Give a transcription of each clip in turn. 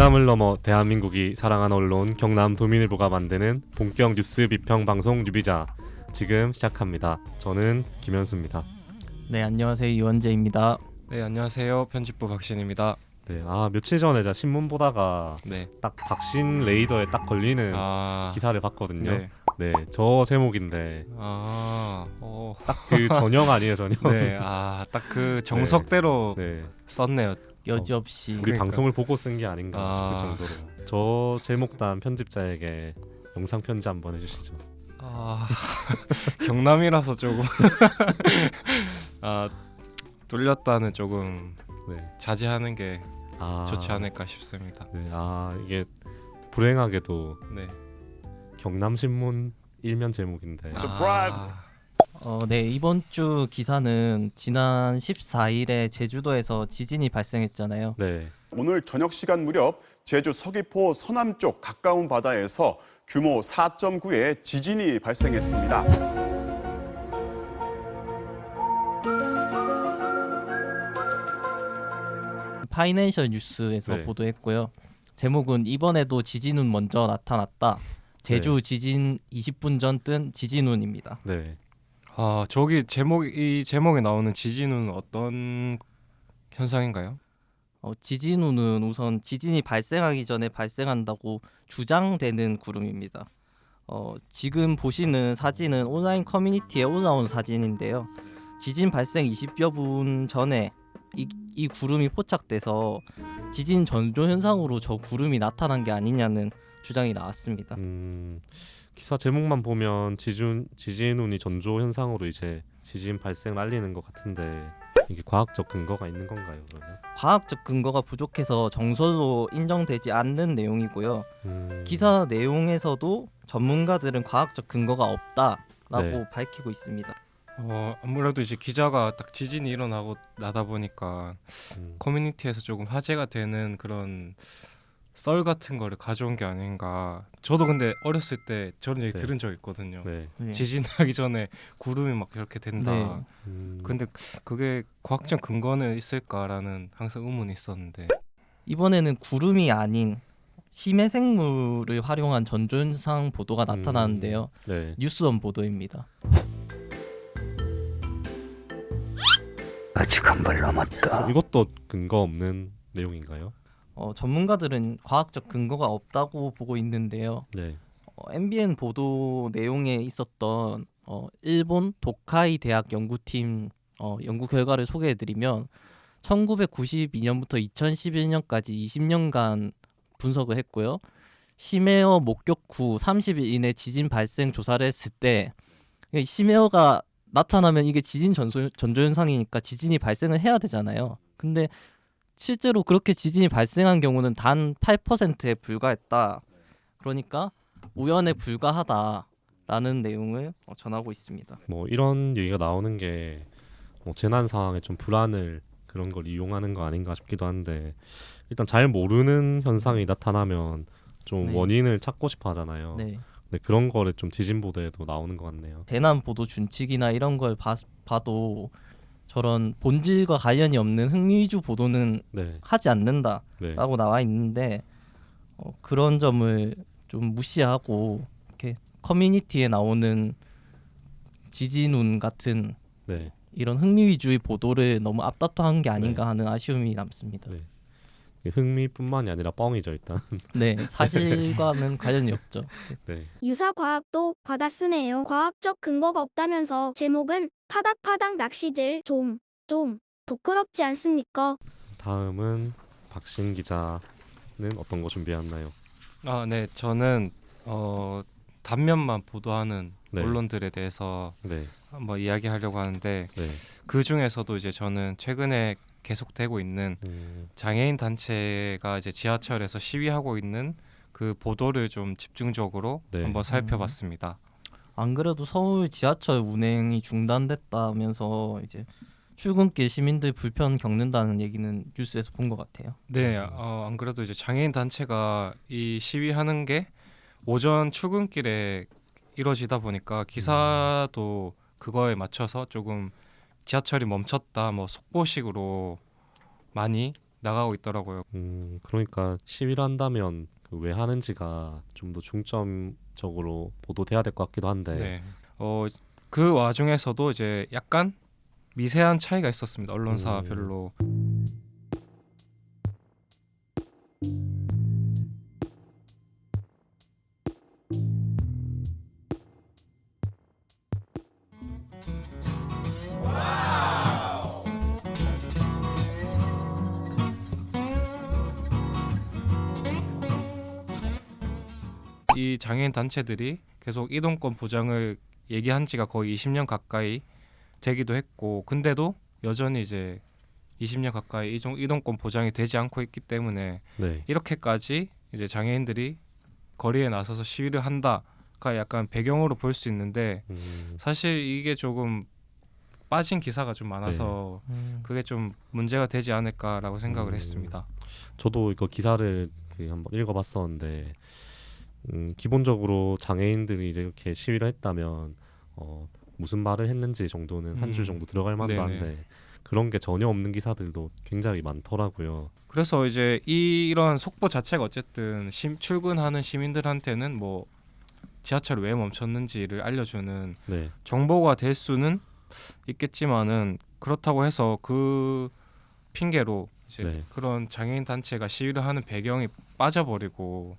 경남을 넘어 대한민국이 사랑하는 언론 경남도민일보가 만드는 본격 뉴스 비평 방송 뉴비자 지금 시작합니다. 저는 김현수입니다. 네, 안녕하세요. 이원재입니다. 네, 안녕하세요. 편집부 박신입니다. 네, 며칠 전에 제가 신문 보다가 네. 딱 박신 레이더에 딱 걸리는 기사를 봤거든요. 네. 네, 저 제목인데 딱 그 전형 아니에요, 전형. 네, 딱 그 정석대로 네, 썼네요. 여지없이 우리 그러니까. 방송을 보고 쓴 게 아닌가 싶을 정도로. 저 제목단 편집자에게 영상 편지 한번 해주시죠. 경남이라서 조금 뚫렸다는 조금 네, 자제하는 게 좋지 않을까 싶습니다. 네, 이게 불행하게도 네. 경남신문 일면 제목인데. 네, 이번 주 기사는 지난 14일에 제주도에서 지진이 발생했잖아요. 네, 오늘 저녁 시간 무렵 제주 서귀포 서남쪽 가까운 바다에서 규모 4.9의 지진이 발생했습니다. 파이낸셜 뉴스에서 네. 보도했고요. 제목은 이번에도 지진운 먼저 나타났다. 제주 지진 20분 전 뜬 지진운입니다. 네. 저기 이 제목에 나오는 지진은 어떤 현상인가요? 지진운은 우선 지진이 발생하기 전에 발생한다고 주장되는 구름입니다. 지금 보시는 사진은 온라인 커뮤니티에 올라온 사진인데요. 지진 발생 20여 분 전에 이 구름이 포착돼서 지진 전조 현상으로 저 구름이 나타난 게 아니냐는 주장이 나왔습니다. 기사 제목만 보면 지진운이 전조 현상으로 이제 지진 발생을 알리는 것 같은데 이게 과학적 근거가 있는 건가요, 그러면? 과학적 근거가 부족해서 정설로 인정되지 않는 내용이고요. 기사 내용에서도 전문가들은 과학적 근거가 없다라고 네. 밝히고 있습니다. 아무래도 이제 기자가 딱 지진이 일어나고 나다 보니까 커뮤니티에서 조금 화제가 되는 그런 썰 같은 거를 가져온 게 아닌가. 저도 근데 어렸을 때 저런 얘기 네. 들은 적 있거든요. 네. 네. 지진하기 전에 구름이 막 이렇게 된다. 네. 근데 그게 과학적 근거는 있을까라는 항상 의문이 있었는데. 이번에는 구름이 아닌 심해 생물을 활용한 전조 현상 보도가 나타나는데요. 네. 뉴스원 보도입니다. 아직 한 발 남았다. 이것도 근거 없는 내용인가요? 전문가들은 과학적 근거가 없다고 보고 있는데요. 네. MBN 보도 내용에 있었던 일본 도카이 대학 연구팀 연구 결과를 소개해드리면 1992년부터 2011년까지 20년간 분석을 했고요. 심해어 목격 후 30일 이내 지진 발생 조사를 했을 때 심해어가 나타나면 이게 지진 전조 현상이니까 지진이 발생을 해야 되잖아요. 근데 실제로 그렇게 지진이 발생한 경우는 단 8%에 불과했다. 그러니까 우연에 불과하다라는 내용을 전하고 있습니다. 뭐 이런 얘기가 나오는 게 뭐 재난 상황에 좀 불안을 그런 걸 이용하는 거 아닌가 싶기도 한데 일단 잘 모르는 현상이 나타나면 좀 네. 원인을 찾고 싶어 하잖아요. 네. 근데 그런 거를 좀 지진 보도에도 나오는 것 같네요. 재난 보도 준칙이나 이런 걸 봐도 저런 본질과 관련이 없는 흥미 위주 보도는 네. 하지 않는다라고 네. 나와 있는데 그런 점을 좀 무시하고 이렇게 커뮤니티에 나오는 지진운 같은 네. 이런 흥미 위주의 보도를 너무 앞다퉈한 게 아닌가 하는 아쉬움이 남습니다. 네. 흥미뿐만이 아니라 뻥이죠, 일단. 네, 사실과는 관련이 없죠. 네. 유사과학도 받아쓰네요. 과학적 근거가 없다면서 제목은 파닥파닥 낚시질 좀 부끄럽지 않습니까? 다음은 박신 기자는 어떤 거 준비했나요? 네, 저는 단면만 보도하는 네. 언론들에 대해서 네. 한번 이야기하려고 하는데 네. 그 중에서도 이제 저는 최근에 계속되고 있는 장애인 단체가 이제 지하철에서 시위하고 있는 그 보도를 좀 집중적으로 네. 한번 살펴봤습니다. 안 그래도 서울 지하철 운행이 중단됐다면서 이제 출근길 시민들 불편 겪는다는 얘기는 뉴스에서 본 것 같아요. 네, 안 그래도 이제 장애인 단체가 이 시위하는 게 오전 출근길에 이루어지다 보니까 기사도 그거에 맞춰서 조금 지하철이 멈췄다 뭐 속보식으로 많이 나가고 있더라고요. 그러니까 시위를 한다면 그 왜 하는지가 좀 더 중점적으로 보도돼야 될 것 같기도 한데. 네. 그 와중에서도 이제 약간 미세한 차이가 있었습니다. 언론사별로. 이 장애인 단체들이 계속 이동권 보장을 얘기한 지가 거의 20년 가까이 되기도 했고, 근데도 여전히 이제 20년 가까이 이동권 보장이 되지 않고 있기 때문에 네. 이렇게까지 이제 장애인들이 거리에 나서서 시위를 한다가 약간 배경으로 볼 수 있는데, 사실 이게 조금 빠진 기사가 좀 많아서 그게 좀 문제가 되지 않을까라고 생각을 했습니다. 저도 이거 기사를 한번 읽어봤었는데 기본적으로 장애인들이 이제 이렇게 시위를 했다면 무슨 말을 했는지 정도는 한 줄 정도 들어갈 만도 네네. 한데 그런 게 전혀 없는 기사들도 굉장히 많더라고요. 그래서 이제 이런 속보 자체가 어쨌든 출근하는 시민들한테는 뭐 지하철이 왜 멈췄는지를 알려주는 네. 정보가 될 수는 있겠지만은, 그렇다고 해서 그 핑계로 이제 네. 그런 장애인 단체가 시위를 하는 배경이 빠져버리고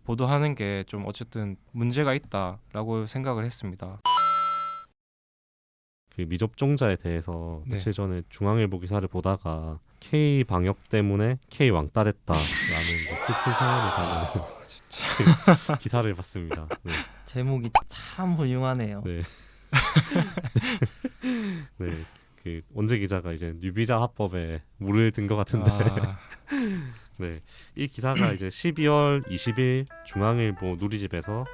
보도하는 게 좀 어쨌든 문제가 있다라고 생각을 했습니다. 그 미접종자에 대해서 네. 며칠 전에 중앙일보 기사를 보다가 K 방역 때문에 K 왕따 됐다라는 이제 슬픈 사연을 담은 기사를 봤습니다. 네. 제목이 참 훌륭하네요. 네. 네. 그 원재 기자가 이제 뉴비자 화법에 물을 든 것 같은데. 네. 이 기사가 이제 12월 20일 중앙일보 누리집에서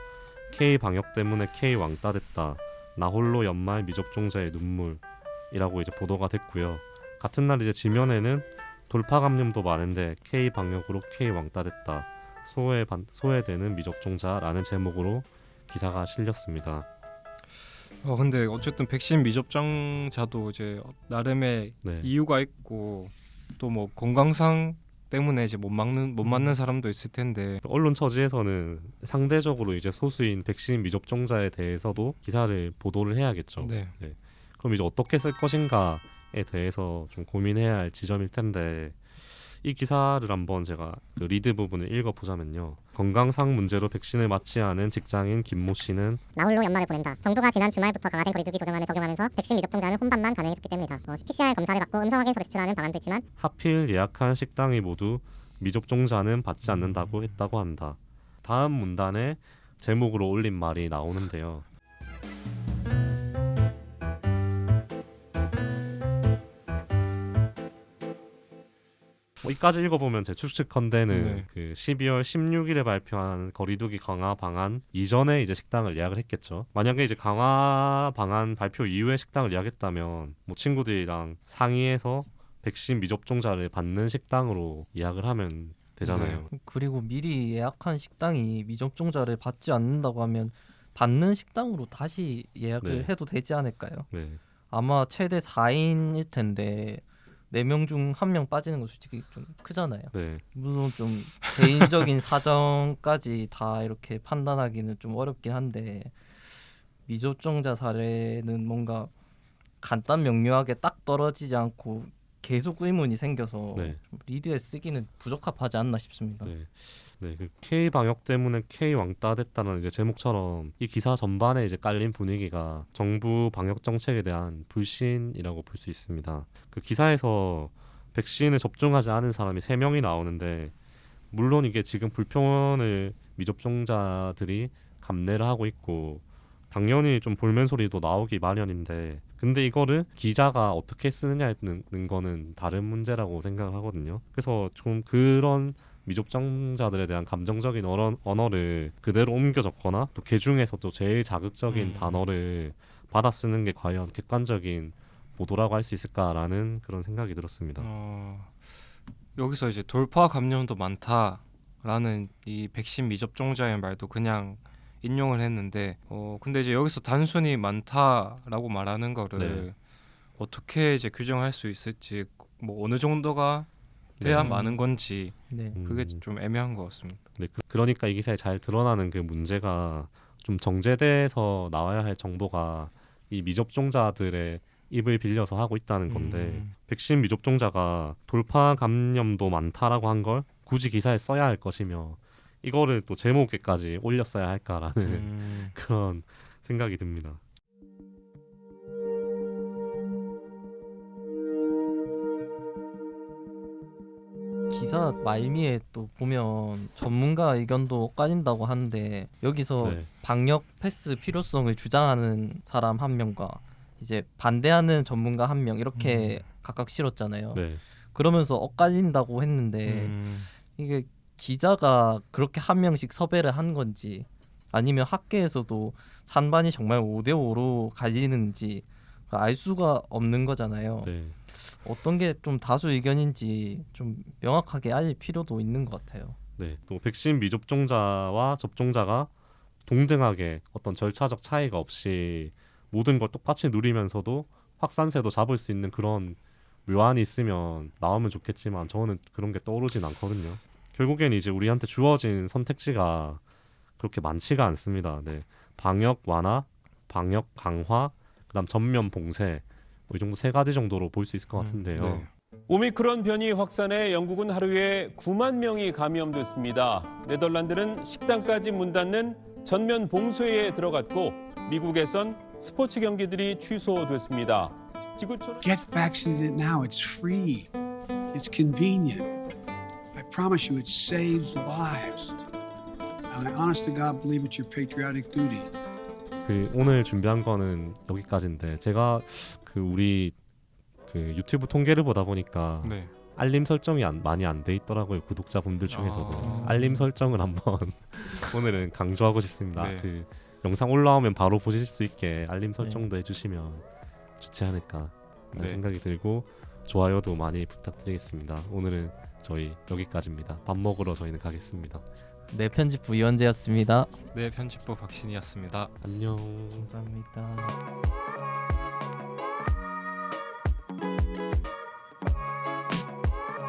K 방역 때문에 K 왕따 됐다. 나 홀로 연말 미접종자의 눈물이라고 이제 보도가 됐고요. 같은 날 이제 지면에는 돌파 감염도 많은데 K 방역으로 K 왕따 됐다. 소외되는 미접종자라는 제목으로 기사가 실렸습니다. 근데 어쨌든 백신 미접종자도 이제 나름의 네. 이유가 있고 또 뭐 건강상 때문에 이제 못 맞는 사람도 있을 텐데. 언론 처지에서는 상대적으로 이제 소수인 백신 미접종자에 대해서도 기사를 보도를 해야겠죠. 네. 그럼 이제 어떻게 쓸 것인가에 대해서 좀 고민해야 할 지점일 텐데 이 기사를 한번 제가 그 리드 부분을 읽어보자면요. 건강상 문제로 백신을 맞지 않은 직장인 김모 씨는 나 홀로 연말을 보낸다. 정부가 지난 주말부터 강화된 거리두기 조정안을 적용하면서 백신 미접종자는 혼밥만 가능해졌기 때문이다. PCR 검사를 받고 음성 확인서를 제출하는 방안도 있지만 하필 예약한 식당이 모두 미접종자는 받지 않는다고 했다고 한다. 다음 문단에 제목으로 올린 말이 나오는데요. 이까지 읽어보면 제 추측컨대는 네. 그 12월 16일에 발표한 거리두기 강화 방안 이전에 이제 식당을 예약을 했겠죠. 만약에 이제 강화 방안 발표 이후에 식당을 예약했다면 뭐 친구들이랑 상의해서 백신 미접종자를 받는 식당으로 예약을 하면 되잖아요. 그리고 미리 예약한 식당이 미접종자를 받지 않는다고 하면 받는 식당으로 다시 예약을 네. 해도 되지 않을까요? 네. 아마 최대 4인일 텐데 4명 중 1명 빠지는 건 솔직히 좀 크잖아요. 네. 물론 좀 개인적인 사정까지 다 이렇게 판단하기는 좀 어렵긴 한데 미접종자 사례는 뭔가 간단 명료하게 딱 떨어지지 않고 계속 의문이 생겨서 네. 좀 리드에 쓰기는 부적합하지 않나 싶습니다. 네. 네, 그 K 방역 때문에 K 왕따 됐다는 이제 제목처럼 이 기사 전반에 이제 깔린 분위기가 정부 방역 정책에 대한 불신이라고 볼 수 있습니다. 그 기사에서 백신을 접종하지 않은 사람이 3명이 나오는데 물론 이게 지금 불평을 미접종자들이 감내를 하고 있고 당연히 좀 볼멘 소리도 나오기 마련인데 근데 이거를 기자가 어떻게 쓰느냐는 거는 다른 문제라고 생각을 하거든요. 그래서 좀 그런 미접종자들에 대한 감정적인 언어를 그대로 옮겨 적거나 또 그 중에서 또 제일 자극적인 단어를 받아 쓰는 게 과연 객관적인 보도라고 할 수 있을까라는 그런 생각이 들었습니다. 여기서 이제 돌파 감염도 많다라는 이 백신 미접종자의 말도 그냥 인용을 했는데 근데 이제 여기서 단순히 많다라고 말하는 거를 네. 어떻게 이제 규정할 수 있을지 뭐 어느 정도가 돼야 네. 많은 건지 네. 그게 좀 애매한 것 같습니다. 네, 그러니까 이 기사에 잘 드러나는 그 문제가 좀 정제돼서 나와야 할 정보가 이 미접종자들의 입을 빌려서 하고 있다는 건데 백신 미접종자가 돌파 감염도 많다라고 한 걸 굳이 기사에 써야 할 것이며 이거를 또 제목에까지 올렸어야 할까라는 그런 생각이 듭니다. 기사 말미에 또 보면 전문가 의견도 엇갈린다고 하는데 여기서 네. 방역 패스 필요성을 주장하는 사람 한 명과 이제 반대하는 전문가 한 명 이렇게 각각 실었잖아요. 네. 그러면서 엇갈린다고 했는데 이게 기자가 그렇게 한 명씩 섭외를 한 건지 아니면 학계에서도 찬반이 정말 5대5로 갈리는지 알 수가 없는 거잖아요. 네. 어떤 게 좀 다수 의견인지 좀 명확하게 알 필요도 있는 것 같아요. 네. 또 백신 미접종자와 접종자가 동등하게 어떤 절차적 차이가 없이 모든 걸 똑같이 누리면서도 확산세도 잡을 수 있는 그런 묘안이 있으면 나오면 좋겠지만 저는 그런 게 떠오르진 않거든요. 결국엔 이제 우리한테 주어진 선택지가 그렇게 많지가 않습니다. 네. 방역 완화, 방역 강화, 그다음 전면 봉쇄 뭐 이 정도 세 가지 정도로 볼 수 있을 것 같은데요. 네. 오미크론 변이 확산에 영국은 하루에 9만 명이 감염됐습니다. 네덜란드는 식당까지 문 닫는 전면 봉쇄에 들어갔고 미국에선 스포츠 경기들이 취소됐습니다. 지구촌 Get vaccinated now. It's free. It's convenient. I promise you, it saves lives. And I honest to God believe it's your patriotic duty. 그 오늘 준비한 거는 여기까지인데 제가 그 우리 그 유튜브 통계를 보다 보니까 네. 알림 설정이 많이 안 돼 있더라고요. 구독자분들 중에서도 알림 설정을 한번 오늘은 강조하고 싶습니다. 네. 그 영상 올라오면 바로 보실 수 있게 알림 설정도 해주시면 좋지 않을까 네. 생각이 들고 좋아요도 많이 부탁드리겠습니다. 오늘은 저희 여기까지입니다. 밥 먹으러 저희는 가겠습니다. 네, 편집부 이원재였습니다. 네, 편집부 박신이었습니다. 안녕. 감사합니다.